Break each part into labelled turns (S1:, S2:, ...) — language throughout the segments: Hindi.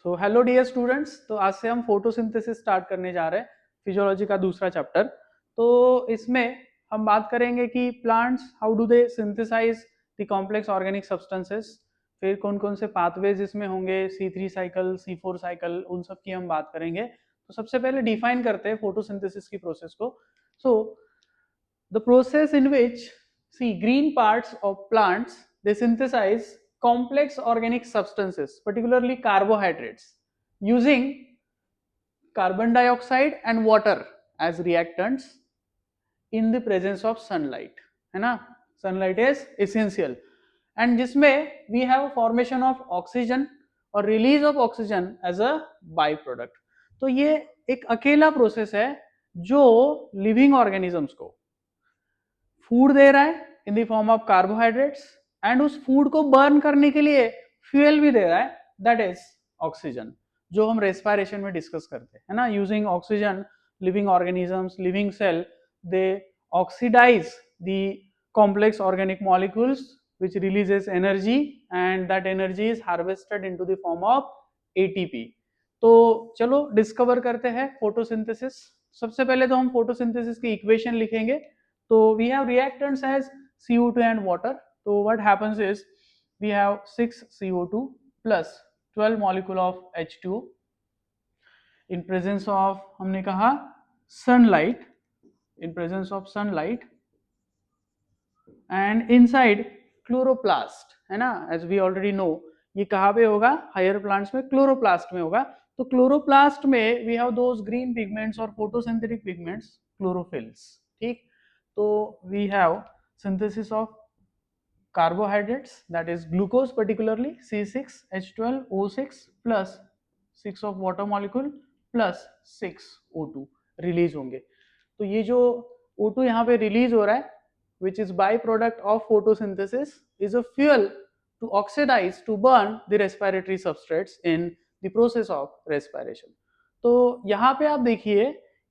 S1: सो हेलो डियर स्टूडेंट्स, तो आज से हम फोटोसिंथेसिस स्टार्ट करने जा रहे हैं, फिजियोलॉजी का दूसरा चैप्टर। तो इसमें हम बात करेंगे कि plants how do they synthesise the complex organic substances, फिर कौन कौन से पाथवेज इसमें होंगे, C3 साइकिल, C4 साइकिल, उन सब की हम बात करेंगे। तो सबसे पहले डिफाइन करते हैं फोटोसिंथेसिस की प्रोसेस को। सो the process in which, see, green parts of plants, they synthesize complex organic substances, particularly carbohydrates, using carbon dioxide and water as reactants in the presence of sunlight, है ना? Sunlight is essential, and जिसमें we have formation of oxygen और release of oxygen as a byproduct। तो ये एक अकेला प्रोसेस है जो लिविंग ऑर्गेनिजम्स को फूड दे रहा है in the form of carbohydrates, and उस फूड को बर्न करने के लिए फ्यूल भी दे रहा है, दैट इज ऑक्सीजन, जो हम रेस्पिरेशन में डिस्कस करते हैं ना। Using oxygen living organisms, living cell, they oxidise the complex organic molecules which releases energy, and that energy is harvested into the form of ATP। तो चलो डिस्कवर करते हैं फोटोसिंथेसिस। सबसे पहले तो हम फोटोसिंथेसिस की इक्वेशन लिखेंगे। So we have reactants as CO2 and water. So what happens is we have 6 CO2 plus 12 molecule of H2 in presence of, हमने कहा, sunlight, in presence of sunlight, and inside chloroplast, है ना, as we already know। ये कहाँ पे होगा? हायर प्लांट्स में क्लोरोप्लास्ट में होगा। तो क्लोरोप्लास्ट में we have those green pigments और फोटोसिंथेटिक पिगमेंट्स, क्लोरोफिल्स। ठीक, तो we have synthesis of carbohydrates, that is glucose, particularly C6H12O6 plus 6 of water molecule plus 6 O2 release होंगे। तो ये जो O2 यहाँ पे रिलीज हो रहा है, which is byproduct of photosynthesis, is a fuel to oxidize, to burn the respiratory substrates in the process of respiration। तो यहाँ पे आप देखिए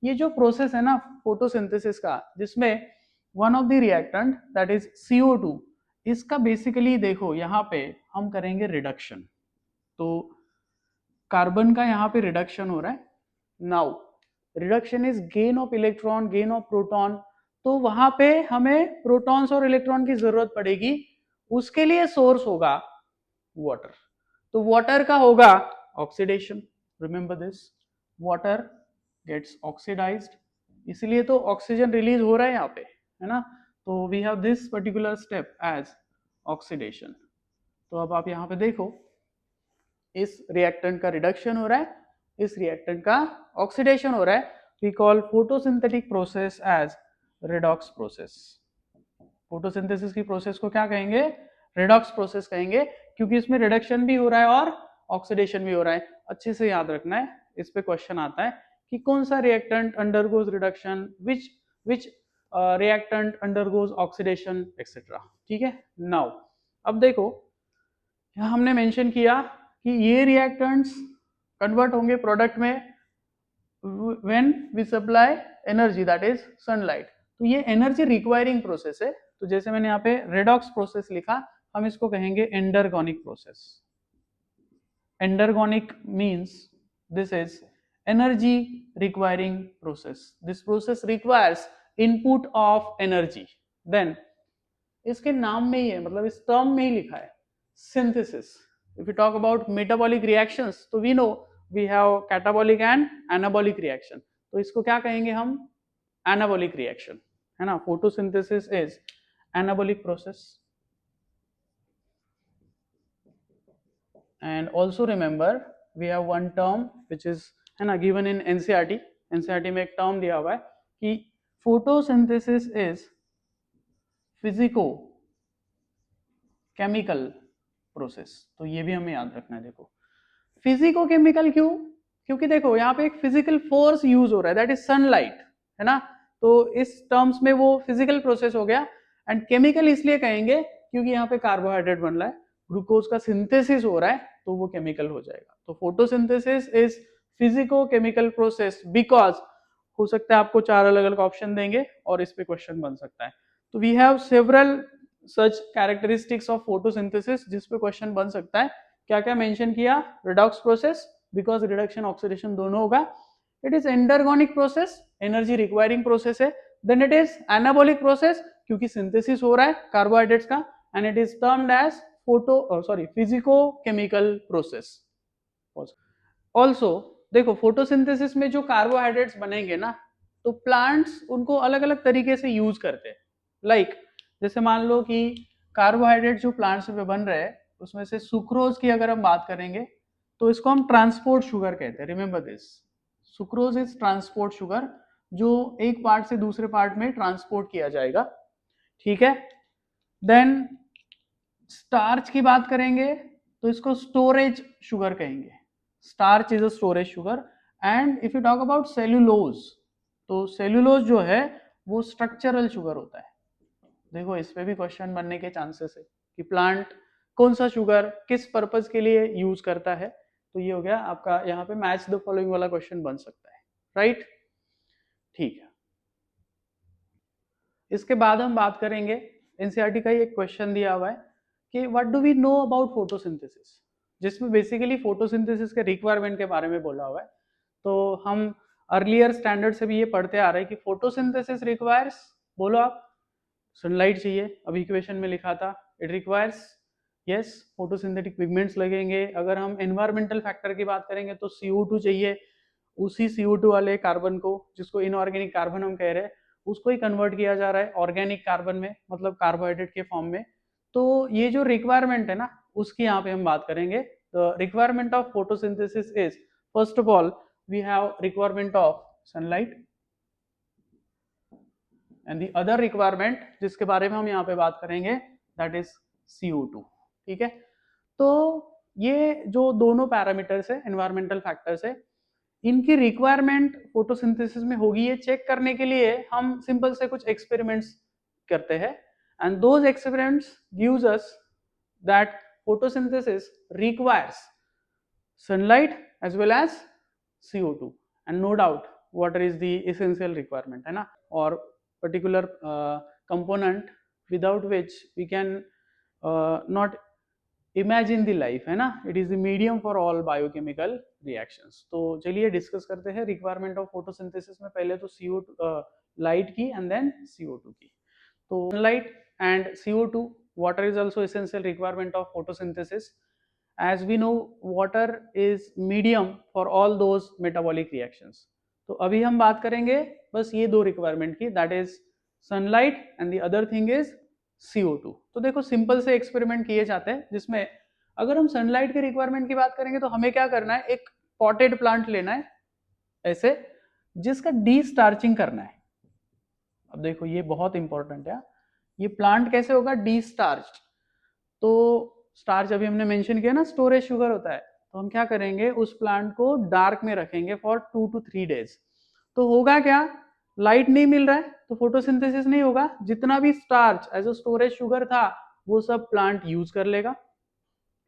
S1: ये जो प्रोसेस है ना फोटोसिंथेसिस का, जिसमें one of the reactant that is CO2, इसका बेसिकली देखो यहाँ पे हम करेंगे रिडक्शन। तो कार्बन का यहाँ पे रिडक्शन हो रहा है। Now reduction is gain of electron, gain of proton. तो वहां पे हमें प्रोटॉन्स और इलेक्ट्रॉन की जरूरत पड़ेगी, उसके लिए सोर्स होगा वाटर। तो वाटर का होगा oxidation, remember this, water gets oxidised, इसलिए तो ऑक्सीजन रिलीज हो रहा है यहाँ पे, है ना। तो we have this particular step as oxidation. तो अब आप यहाँ पे देखो, इस रिएक्टेंट का रिडक्शन हो रहा है, इस रिएक्टेंट का ऑक्सीडेशन हो रहा है। We call photosynthetic process as redox process. Photosynthesis की प्रोसेस को क्या कहेंगे? रेडॉक्स प्रोसेस कहेंगे, क्योंकि इसमें रिडक्शन भी हो रहा है और ऑक्सीडेशन भी हो रहा है। अच्छे से याद रखना है, इस पे क्वेश्चन आता है कि कौन सा रिएक्टेंट अंडरगोज रिडक्शन, विच रिएक्टेंट अंडरगोज ऑक्सीडेशन, एक्सेट्रा। ठीक है। नाउ अब देखो, यहाँ हमने मेंशन किया कि ये रिएक्टेंट्स कन्वर्ट होंगे प्रोडक्ट में when we supply energy, that is sunlight. तो ये एनर्जी रिक्वायरिंग प्रोसेस है। तो जैसे मैंने यहाँ पे रेडॉक्स प्रोसेस लिखा, हम इसको कहेंगे endergonic process. Endergonic means this is energy requiring process. This process requires input of energy. Then इसके नाम में ही है, मतलब इस टर्म में ही लिखा है synthesis। If we talk about metabolic reactions, तो we know we have catabolic and anabolic reaction। तो इसको क्या कहेंगे हम? anabolic reaction, है ना। photosynthesis is anabolic process। and also remember we have one term which is, है ना, given in NCERT। NCERT में एक term दिया हुआ है कि photosynthesis is physico chemical process. तो ये भी हमें याद रखना है। देखो फिजिको केमिकल क्यों? क्योंकि देखो यहाँ पे एक फिजिकल फोर्स यूज हो रहा है, दैट इज सनलाइट, है ना। तो इस टर्म्स में वो फिजिकल प्रोसेस हो गया। एंड केमिकल इसलिए कहेंगे क्योंकि यहाँ पे कार्बोहाइड्रेट बन रहा है, ग्लूकोज का सिंथेसिस हो रहा है, तो वो केमिकल हो जाएगा। तो photosynthesis is physico chemical process because, हो सकता है आपको 4 अलग अलग ऑप्शन देंगे और इस पे क्वेश्चन बन सकता है। तो we have several such characteristics of photosynthesis जिस पे क्वेश्चन बन सकता है। क्या क्या मेंशन किया? Redox process, because reduction oxidation दोनों होगा. It is endergonic process, energy requiring process है. Then it is anabolic process, क्योंकि सिंथेसिस हो रहा है कार्बोहाइड्रेट्स का, and it is termed as physico chemical process. Also देखो फोटोसिंथेसिस में जो कार्बोहाइड्रेट्स बनेंगे ना, तो प्लांट्स उनको अलग अलग तरीके से यूज करते हैं. लाइक जैसे मान लो कि कार्बोहाइड्रेट जो प्लांट्स में बन रहे हैं उसमें से सुक्रोज की अगर हम बात करेंगे तो इसको हम ट्रांसपोर्ट शुगर कहते हैं. Remember this, sucrose is transport sugar, जो एक पार्ट से दूसरे पार्ट में ट्रांसपोर्ट किया जाएगा. ठीक है. देन स्टार्च की बात करेंगे तो इसको स्टोरेज शुगर कहेंगे. Starch is a storage sugar. And if you talk about cellulose, तो सेल्यूलोज जो है वो स्ट्रक्चरल शुगर होता है. देखो इस पे भी क्वेश्चन बनने के चांसेस है कि प्लांट कौन सा शुगर किस पर्पज के लिए यूज करता है. तो ये हो गया आपका, यहाँ पे मैच द फॉलोइंग वाला क्वेश्चन बन सकता है. राइट. ठीक है. इसके बाद हम बात करेंगे, एनसीईआरटी का ही एक क्वेश्चन दिया हुआ है कि what do we know about photosynthesis, जिसमें बेसिकली फोटोसिंथेसिस के रिक्वायरमेंट के बारे में बोला हुआ है. तो हम अर्लियर स्टैंडर्ड से भी ये पढ़ते आ रहे हैं कि फोटोसिंथेसिस रिक्वायर्स, बोलो आप, सनलाइट चाहिए. अभी इक्वेशन में लिखा था it requires, yes, photosynthetic pigments लगेंगे. अगर हम एनवायरमेंटल फैक्टर की बात करेंगे तो CO2 चाहिए. उसी CO2 वाले कार्बन को, जिसको इनऑर्गेनिक कार्बन हम कह रहे हैं, उसको ही कन्वर्ट किया जा रहा है ऑर्गेनिक कार्बन में, मतलब कार्बोहाइड्रेट के फॉर्म में. तो ये जो रिक्वायरमेंट है ना, उसकी यहाँ पे हम बात करेंगे. The requirement of photosynthesis is, first of all we have requirement of sunlight, and the other requirement जिसके बारे में हम यहाँ पे बात करेंगे दैट इज CO2. ठीक है. तो ये जो दोनों पैरामीटर्स है, एनवायरमेंटल फैक्टर्स है, इनकी रिक्वायरमेंट फोटोसिंथेसिस में होगी, ये चेक करने के लिए हम सिंपल से कुछ एक्सपेरिमेंट्स करते हैं. And those experiments gives us that photosynthesis requires sunlight as well as CO2. And no doubt water is the essential requirement, है ना, और particular component without which we can not imagine the life, है ना. It is the medium for all biochemical reactions. तो चलिए डिस्कस करते हैं रिक्वायरमेंट ऑफ फोटोसिंथेसिस में. पहले तो CO2 लाइट की एंड देन CO2 की. तो sunlight and CO2, water is also essential requirement of photosynthesis. As we know, water is medium for all those metabolic reactions. तो अभी हम बात करेंगे बस ये दो रिक्वायरमेंट की, that is sunlight and the other thing is CO2. तो देखो सिंपल से एक्सपेरिमेंट किए जाते हैं जिसमें अगर हम सनलाइट के रिक्वायरमेंट की बात करेंगे तो हमें क्या करना है, एक पॉटेड प्लांट लेना है ऐसे, जिसका डी स्टार्चिंग करना है. अब देखो ये बहुत इंपॉर्टेंट है, ये प्लांट कैसे होगा, डी स्टार्च. तो स्टार्च अभी हमने मेंशन किया ना, स्टोरेज शुगर होता है. तो हम क्या करेंगे, उस प्लांट को डार्क में रखेंगे फॉर 2 to 3 डेज. तो होगा क्या, लाइट नहीं मिल रहा है तो फोटोसिंथेसिस नहीं होगा. जितना भी starch as a storage sugar था वो सब प्लांट यूज कर लेगा.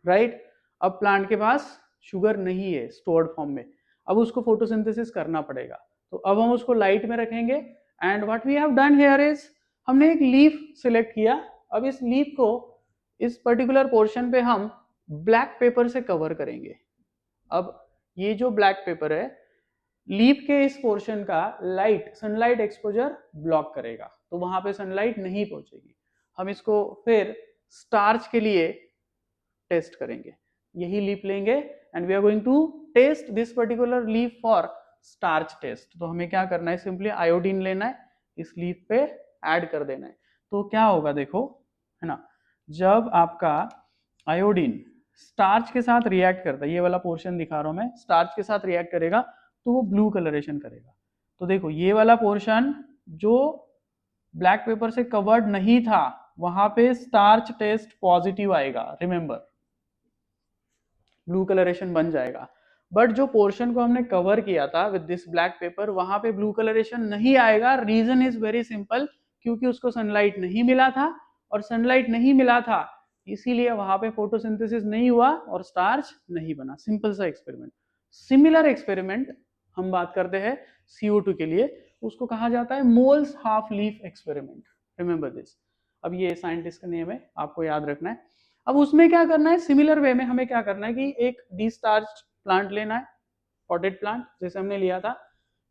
S1: राइट. अब प्लांट के पास शुगर नहीं है स्टोर्ड फॉर्म में, अब उसको फोटोसिंथेसिस करना पड़ेगा. तो अब हम उसको लाइट में रखेंगे. And what we have done here is, हमने एक लीफ सिलेक्ट किया. अब इस लीफ को, इस पर्टिकुलर पोर्शन पे हम ब्लैक पेपर से कवर करेंगे. अब ये जो ब्लैक पेपर है, लीफ के इस पोर्शन का लाइट, सनलाइट एक्सपोजर ब्लॉक करेगा, तो वहां पे सनलाइट नहीं पहुंचेगी. हम इसको फिर स्टार्च के लिए टेस्ट करेंगे. यही लीफ लेंगे and we are going to test this particular leaf for starch test. तो हमें क्या करना है, सिंपली आयोडीन लेना है, इस लीफ पे ऐड कर देना है. तो क्या होगा देखो, है ना, जब आपका आयोडीन स्टार्च के साथ रिएक्ट करता है, ये वाला पोर्शन दिखा रहा हूं मैं, स्टार्च के साथ रिएक्ट करेगा तो वो ब्लू कलरेशन करेगा. तो देखो ये वाला पोर्शन जो ब्लैक पेपर से कवर्ड नहीं था, वहां पे स्टार्च टेस्ट पॉजिटिव आएगा. रिमेंबर, ब्लू कलरेशन बन जाएगा. बट जो पोर्शन को हमने कवर किया था विद दिस ब्लैक पेपर, वहां पे ब्लू कलरेशन नहीं आएगा. रीजन इज वेरी सिंपल, क्योंकि उसको सनलाइट नहीं मिला था, और सनलाइट नहीं मिला था इसीलिए वहां पे फोटोसिंथेसिस नहीं हुआ और स्टार्च नहीं बना. सिंपल सा एक्सपेरिमेंट. सिमिलर एक्सपेरिमेंट हम बात करते हैं CO2 के लिए, उसको कहा जाता है moles half leaf experiment. Remember this. अब ये साइंटिस्ट का नेम है, आपको याद रखना है. अब उसमें क्या करना है, सिमिलर वे में हमें क्या करना है कि एक डी स्टार्च प्लांट लेना है, पॉटेड प्लांट जैसे हमने लिया था।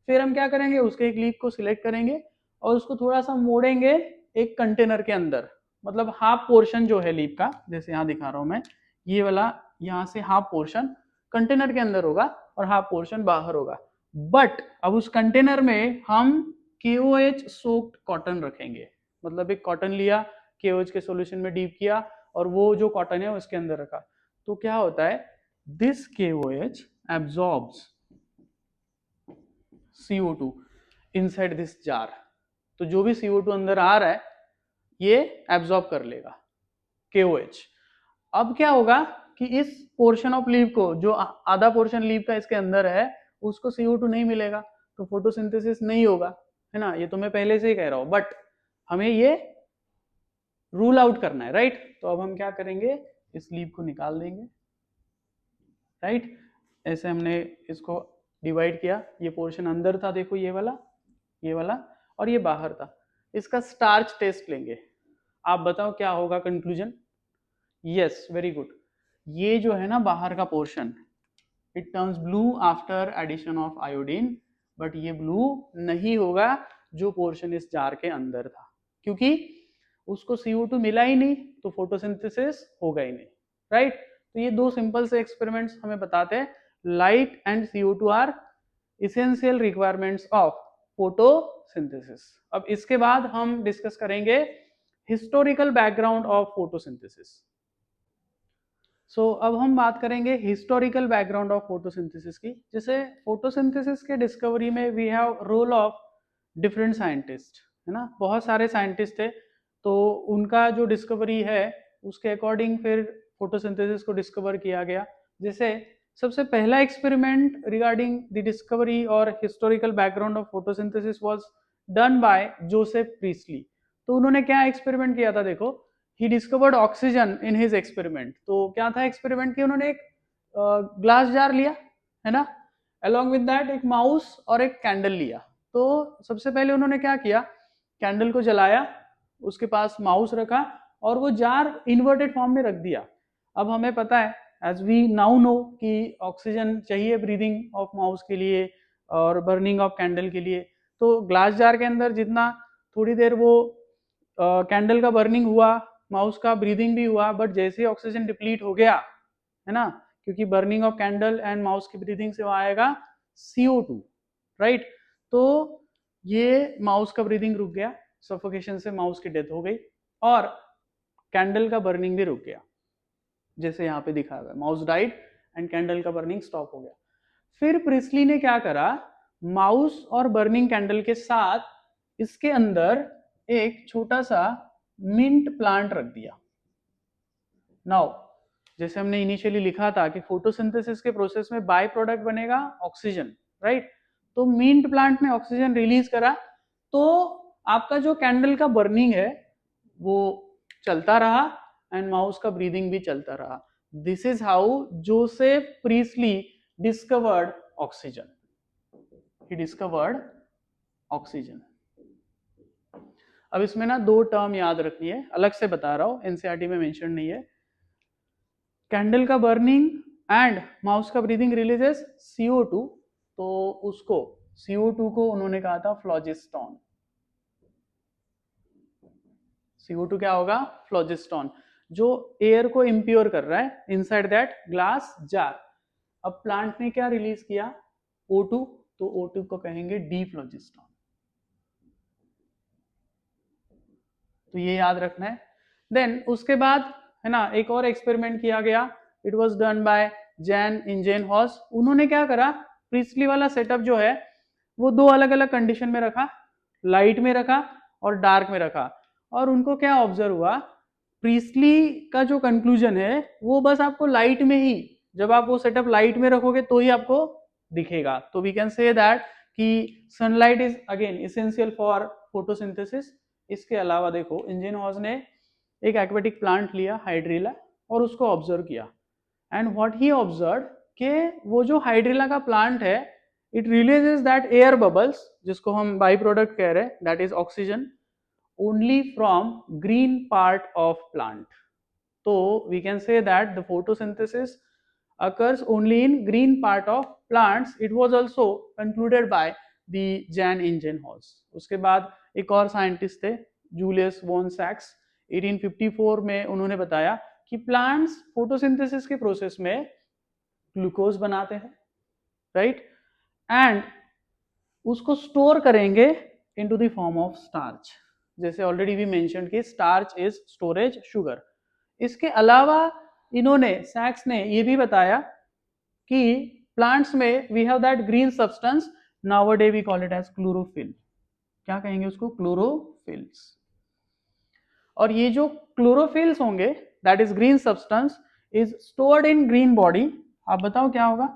S1: फिर हम क्या करेंगे, उसके एक लीफ को सिलेक्ट करेंगे और उसको थोड़ा सा मोड़ेंगे एक कंटेनर के अंदर, मतलब हाफ पोर्शन जो है लीफ का, जैसे यहाँ दिखा रहा हूं मैं, ये वाला यहाँ से हाफ पोर्शन कंटेनर के अंदर होगा और हाफ पोर्शन बाहर होगा। बट अब उस कंटेनर में हम KOH सोक्ड कॉटन रखेंगे, मतलब एक कॉटन लिया, KOH के सॉल्यूशन में डीप किया और वो जो कॉटन है उसके अंदर रखा। तो क्या होता है, this KOH absorbs CO2 inside this jar. तो जो भी CO2 अंदर आ रहा है ये एब्जॉर्ब कर लेगा KOH। अब क्या होगा कि इस पोर्शन ऑफ लीव को, जो आधा पोर्शन लीव का इसके अंदर है, उसको CO2 नहीं मिलेगा तो फोटोसिंथेसिस नहीं होगा, है ना। ये तो मैं पहले से ही कह रहा हूं, बट हमें ये रूल आउट करना है, राइट। तो अब हम क्या करेंगे, इस लीव को निकाल देंगे, राइट। ऐसे हमने इसको डिवाइड किया, ये पोर्शन अंदर था देखो, ये वाला और ये बाहर था। इसका स्टार्च टेस्ट लेंगे, आप बताओ क्या होगा कंक्लूजन। Yes, very good. ये जो है ना बाहर का portion, it turns blue after addition of iodine, but ये ब्लू नहीं होगा जो पोर्शन इस जार के अंदर था, क्योंकि उसको CO2 मिला ही नहीं तो फोटोसिंथेसिस होगा ही नहीं, राइट। तो ये दो सिंपल से एक्सपेरिमेंट्स हमें बताते हैं light and CO2 are essential requirements of photosynthesis. अब इसके बाद हम डिस्कस करेंगे हिस्टोरिकल बैकग्राउंड ऑफ फोटोसिंथेसिस। अब हम बात करेंगे हिस्टोरिकल बैकग्राउंड ऑफ फोटोसिंथेसिस की। जैसे फोटोसिंथेसिस के डिस्कवरी में we have role of different scientist, है ना, बहुत सारे साइंटिस्ट थे, तो उनका जो डिस्कवरी है उसके अकॉर्डिंग फिर फोटोसिंथेसिस को डिस्कवर किया गया। जैसे सबसे पहला एक्सपेरिमेंट रिगार्डिंग द डिस्कवरी और historical background of photosynthesis was done by Joseph Priestley. तो उन्होंने क्या एक्सपेरिमेंट किया था, देखो, he discovered oxygen in his experiment. तो क्या था एक्सपेरिमेंट की, उन्होंने एक ग्लास जार लिया, है ना, अलॉन्ग विद दैट एक माउस और एक कैंडल लिया। तो सबसे पहले उन्होंने क्या किया, कैंडल को जलाया, उसके पास माउस रखा और वो जार इन्वर्टेड फॉर्म में रख दिया। अब हमें पता है, एज वी नाउ नो, कि ऑक्सीजन चाहिए ब्रीदिंग ऑफ माउस के लिए और बर्निंग ऑफ कैंडल के लिए। तो ग्लास जार के अंदर जितना थोड़ी देर वो कैंडल का बर्निंग हुआ, माउस का ब्रीदिंग भी हुआ, बट जैसे ही ऑक्सीजन डिप्लीट हो गया, है ना, क्योंकि burning of candle and mouse की ब्रीदिंग से वहां आएगा CO2, राइट। तो ये माउस का ब्रीदिंग रुक गया, सफोकेशन से माउस की डेथ हो गई और कैंडल का बर्निंग भी रुक गया, जैसे यहाँ पे दिखा हुआ है, माउस डाइड एंड कैंडल का बर्निंग स्टॉप हो गया। फिर प्रिस्ली ने क्या करा, माउस और बर्निंग कैंडल के साथ इसके अंदर एक छोटा सा मिंट प्लांट रख दिया। नाउ जैसे हमने इनिशियली लिखा था कि फोटोसिंथेसिस के प्रोसेस में बाय प्रोडक्ट बनेगा ऑक्सीजन, राइट। तो मिंट प्लांट ने ऑक्सीजन रिलीज करा, तो आपका जो कैंडल का बर्निंग है वो चलता रहा एंड माउस का ब्रीदिंग भी चलता रहा। This is how Joseph Priestley discovered oxygen. He discovered oxygen. अब इसमें ना दो टर्म याद रखनी है, अलग से बता रहा हूं, एनसीईआरटी में मेंशन नहीं है। कैंडल का बर्निंग एंड माउस का ब्रीदिंग रिलीजेस CO2, तो उसको CO2 को उन्होंने कहा था फ्लोजिस्टॉन। CO2 क्या होगा, फ्लोजिस्टॉन, जो एयर को इम्प्योर कर रहा है इनसाइड दैट ग्लास जार। अब प्लांट ने क्या रिलीज किया, O2, तो O2 को कहेंगे डीफ्लोजिस्टॉन। तो ये याद रखना है। देन उसके बाद, है ना, एक और एक्सपेरिमेंट किया गया, it was done by Jan Ingenhousz. उन्होंने क्या करा, प्रीस्टली वाला सेटअप जो है वो दो अलग अलग कंडीशन में रखा, लाइट में रखा और डार्क में रखा, और उनको क्या ऑब्जर्व हुआ, प्रीस्टली का जो कंक्लूजन है वो बस आपको लाइट में ही, जब आप वो सेटअप लाइट में रखोगे तो ही आपको दिखेगा। तो वी कैन से दैट कि sunlight is again essential for photosynthesis. इसके अलावा देखो, इंजेनहॉर्स ने एक एक्वेटिक प्लांट लिया, हाइड्रिला, और उसको ऑब्जर्व किया, एंड व्हाट ही ऑब्जर्व कि वो जो हाइड्रिला का प्लांट है, it releases that air bubbles, जिसको हम बाई प्रोडक्ट कह रहे हैं, that is oxygen, only from green part of plant. तो we can say that the photosynthesis occurs only in green part of plants. It was also concluded by the Jan Ingenhorst. उसके बाद एक और साइंटिस्ट थे जूलियस वॉन सैक्स, 1854 में उन्होंने बताया कि प्लांट्स फोटोसिंथेसिस के प्रोसेस में ग्लूकोज बनाते हैं, राइट, एंड उसको स्टोर करेंगे into the form of starch, जैसे ऑलरेडी वी मेंशन कि स्टार्च इज स्टोरेज शुगर। इसके अलावा इन्होंने सैक्स ने ये भी बताया कि प्लांट्स में we have that green substance, nowadays we call it as chlorophyll. क्या कहेंगे उसको? क्लोरोफिल्स। और ये जो क्लोरोफिल्स होंगे, that is green substance, is stored in green body. आप बताओ क्या होगा?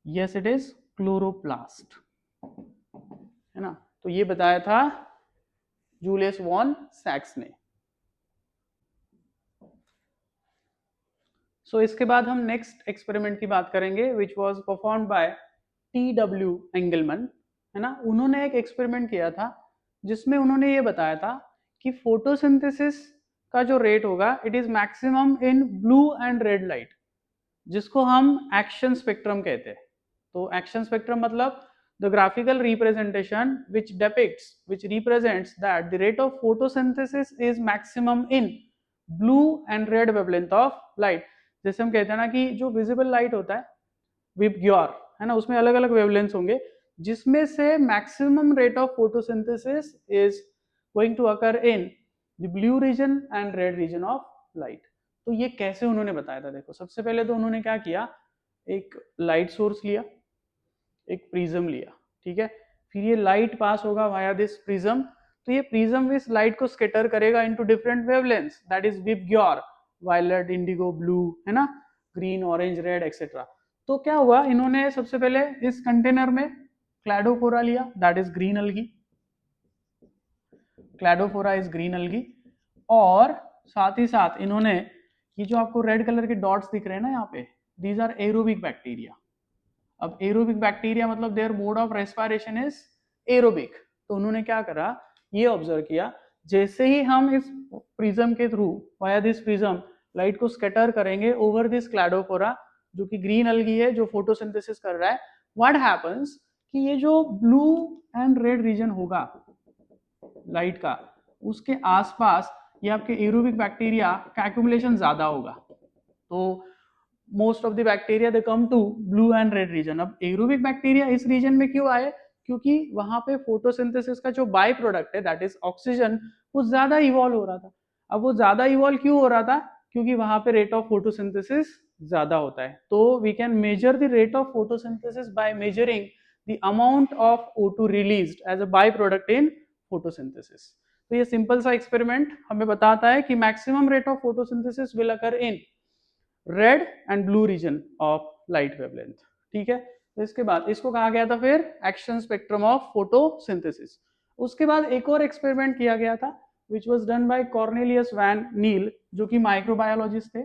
S1: यस, इट इज क्लोरोप्लास्ट, है ना। तो ये बताया था जूलियस वॉन सैक्स ने। सो इसके बाद हम नेक्स्ट एक्सपेरिमेंट की बात करेंगे, which was performed by T.W. Engelmann, है ना। उन्होंने एक एक्सपेरिमेंट किया था जिसमें उन्होंने ये बताया था कि फोटोसिंथेसिस का जो रेट होगा, it is maximum in blue and red light, जिसको हम एक्शन स्पेक्ट्रम कहते हैं। तो एक्शन स्पेक्ट्रम मतलब the graphical representation which represents that the rate of photosynthesis is maximum in blue and red wavelength of light। जैसे हम कहते हैं ना कि जो विजिबल लाइट होता है विबग्योर, है ना, उसमें अलग अलग वेवलेंथ्स होंगे, जिसमें से maximum rate of photosynthesis is going to occur in the blue region and red region of light. तो ये कैसे उन्होंने बताया था? देखो, सबसे पहले तो उन्होंने क्या किया, एक लाइट सोर्स लिया, एक प्रिज्म लिया, ठीक है, फिर ये लाइट पास होगा वाया दिस प्रिज्म, तो ये प्रिज्म इस लाइट को स्कैटर करेगा into different wavelengths, that is VIBGYOR, violet, indigo, blue, है ना, ग्रीन, ऑरेंज, रेड एक्सेट्रा। तो क्या हुआ, इन्होंने सबसे पहले इस कंटेनर में क्लैडोफोरा लिया, that is green अलगी, Cladophora is green अलगी, और साथ ही साथ इन्होंने ये जो आपको रेड कलर के डॉट्स दिख रहे हैं ना यहाँ पे, दीज आर एरोबिक बैक्टीरिया। अब एरोबिक बैक्टीरिया मतलब their mode of respiration is aerobic. तो उन्होंने क्या करा, ये ऑब्जर्व किया, जैसे ही हम इस प्रिज्म के through via this prism light को स्कैटर करेंगे ओवर दिस क्लैडोफोरा, जो कि ग्रीन अलगी है, जो फोटोसिंथेसिस कर रहा है, व्हाट हैपेंस कि ये जो ब्लू एंड रेड रीजन होगा लाइट का, उसके आसपास ये आपके एरोबिक बैक्टीरिया का एक्यूमुलेशन ज्यादा होगा। तो most of the bacteria they come to blue and red region. अब एरोबिक बैक्टीरिया इस रीजन में क्यों आए? क्योंकि वहां पे फोटोसिंथेसिस का जो बाय प्रोडक्ट है, दैट इज ऑक्सीजन, वो ज्यादा इवॉल्व हो रहा था। अब वो ज्यादा इवॉल्व क्यों हो रहा था? क्योंकि वहां पे रेट ऑफ फोटोसिंथेसिस ज्यादा होता है। तो we can measure the rate of photosynthesis by measuring the amount of O2 released as a by product in photosynthesis. तो ये सिंपल सा एक्सपेरिमेंट हमें बताता है कि maximum rate of photosynthesis will occur in red and blue region of light wavelength, ठीक है। तो इसके बाद इसको कहा गया था फिर एक्शन स्पेक्ट्रम ऑफ फोटोसिंथेसिस। उसके बाद एक और एक्सपेरिमेंट किया गया था which was done by Cornelius van Niel, जो कि माइक्रोबायोलॉजिस्ट थे,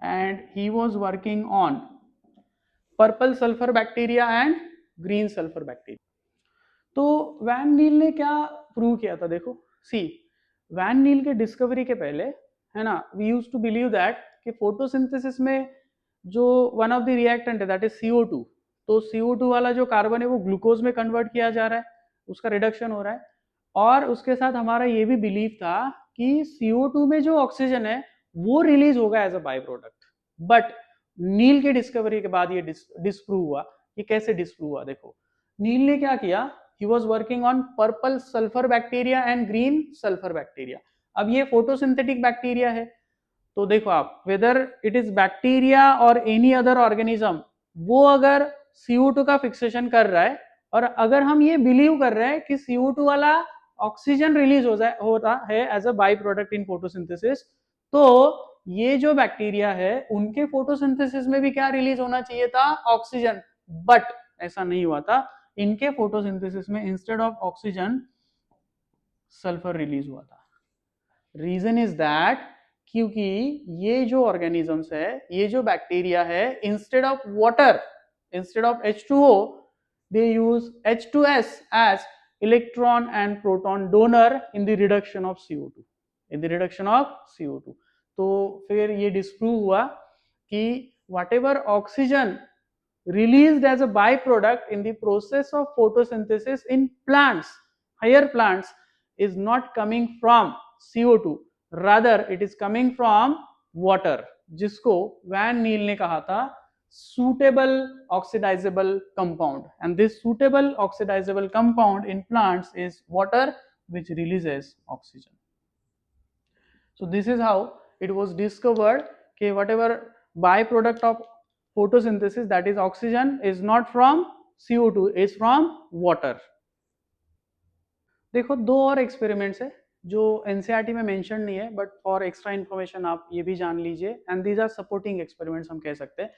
S1: and he was working on purple sulphur bacteria and green sulphur bacteria. तो वैन नील ने क्या प्रूव किया था? देखो, सी, वैन नील के डिस्कवरी के पहले, है ना, we used to believe that कि फोटोसिंथेसिस में जो वन ऑफ द रिएक्टेंट है, दैट इज CO2, तो CO2 वाला जो कार्बन है वो ग्लूकोज में कन्वर्ट किया जा रहा है, उसका रिडक्शन हो रहा है। और उसके साथ हमारा ये भी बिलीव था कि CO2 में जो ऑक्सीजन है वो रिलीज होगा as a by product. But Niel के डिस्कवरी के बाद ये डिस्प्रूव हुआ। ये कैसे डिस्प्रूव हुआ? देखो, नील ने क्या किया, he was working on purple sulfur bacteria and green sulfur bacteria। अब ये फोटोसिंथेटिक बैक्टीरिया है, तो देखो आप, वेदर इट इज बैक्टीरिया और एनी अदर ऑर्गेनिज्म, वो अगर CO2 का फिक्सेशन कर रहा है, और अगर हम ये बिलीव कर रहे हैं कि CO2 वाला ऑक्सीजन रिलीज होता है as a by product in photosynthesis, तो ये जो बैक्टीरिया है उनके फोटोसिंथेसिस में भी क्या रिलीज होना चाहिए था? ऑक्सीजन। बट ऐसा नहीं हुआ था, इनके फोटोसिंथेसिस में instead of oxygen sulphur release हुआ था। रीजन इज दैट क्योंकि ये जो ऑर्गेनिजम्स है, ये जो बैक्टीरिया है, instead of water, instead of H2O, they use H2S as electron and proton donor in the reduction of CO2, in the reduction of CO2। तो फिर ये डिस्प्रूव हुआ कि whatever oxygen released as a byproduct in the process of photosynthesis in plants, higher plants, is not coming from CO2, rather it is coming from water, जिसको वैन नील ने कहा था suitable oxidizable compound, and this suitable oxidizable compound in plants is water which releases oxygen. So this is how it was discovered that whatever byproduct of photosynthesis, that is oxygen, is not from CO2, is from water. देखो दो और एक्सपेरिमेंट्स है जो एनसीईआरटी में मेंशन नहीं है, बट फॉर एक्स्ट्रा इन्फॉर्मेशन आप ये भी जान लीजिए, and these are supporting experiments हम कह सकते हैं.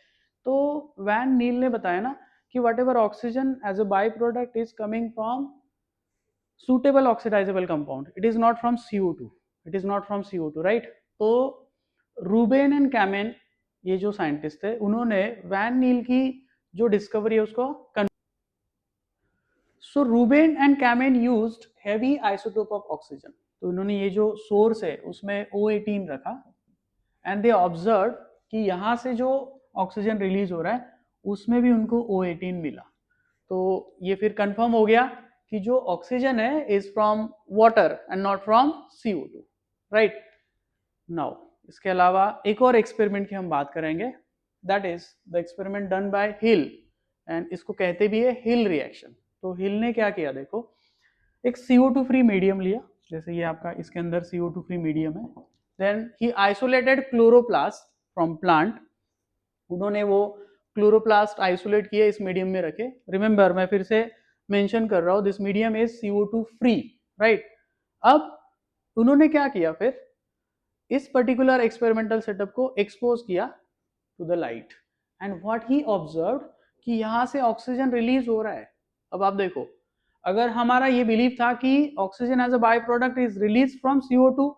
S1: तो वैन नील ने बताया ना कि whatever oxygen as a by product is coming from suitable oxidizable compound, it is not from CO2, it is not from CO2, right? तो रूबेन एंड कैमेन ये जो साइंटिस्ट थे उन्होंने वैन नील की जो डिस्कवरी है उसको so Ruben and Kamen used heavy isotope of oxygen. तो इन्होंने ये जो सोर्स है उसमें O18 रखा एंड दे ऑब्जर्व कि यहाँ से जो ऑक्सीजन रिलीज हो रहा है उसमें भी उनको O18 मिला. तो ये फिर कंफर्म हो गया कि जो ऑक्सीजन है is from water and not from CO2, right. Now इसके अलावा एक और एक्सपेरिमेंट की हम बात करेंगे, that is the experiment done by hill, and इसको कहते भी है हिल रिएक्शन. तो हिल ने क्या किया, देखो एक CO2 फ्री मीडियम लिया, जैसे ये आपका इसके अंदर CO2 फ्री मीडियम है. Then he isolated chloroplast from plant. उन्होंने वो क्लोरोप्लास्ट आइसोलेट किए, इस मीडियम में रखे. रिमेंबर मैं फिर से मेंशन कर रहा हूं, this medium is CO2 free, right. अब उन्होंने क्या किया, फिर इस पर्टिकुलर एक्सपेरिमेंटल सेटअप को एक्सपोज किया to the light, and what he observe कि यहां से ऑक्सीजन रिलीज हो रहा है. अब आप देखो, अगर हमारा ये बिलीव था कि oxygen as a by product is release from CO2,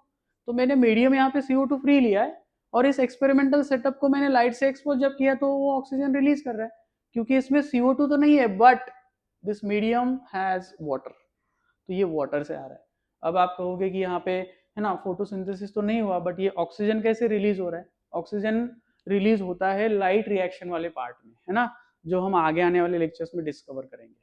S1: तो मैंने मीडियम यहाँ पे CO2 फ्री लिया है और इस एक्सपेरिमेंटल सेटअप को मैंने लाइट से एक्सपोज जब किया तो वो ऑक्सीजन रिलीज कर रहा है, क्योंकि इसमें CO2 तो नहीं है, but this medium has water. तो ये वाटर से आ रहा है. अब आप कहोगे कि यहाँ पे है ना फोटोसिंथेसिस तो नहीं हुआ, बट ये ऑक्सीजन कैसे रिलीज हो रहा है. ऑक्सीजन रिलीज होता है लाइट रिएक्शन वाले पार्ट में, है ना, जो हम आगे आने वाले लेक्चर्स में डिस्कवर करेंगे.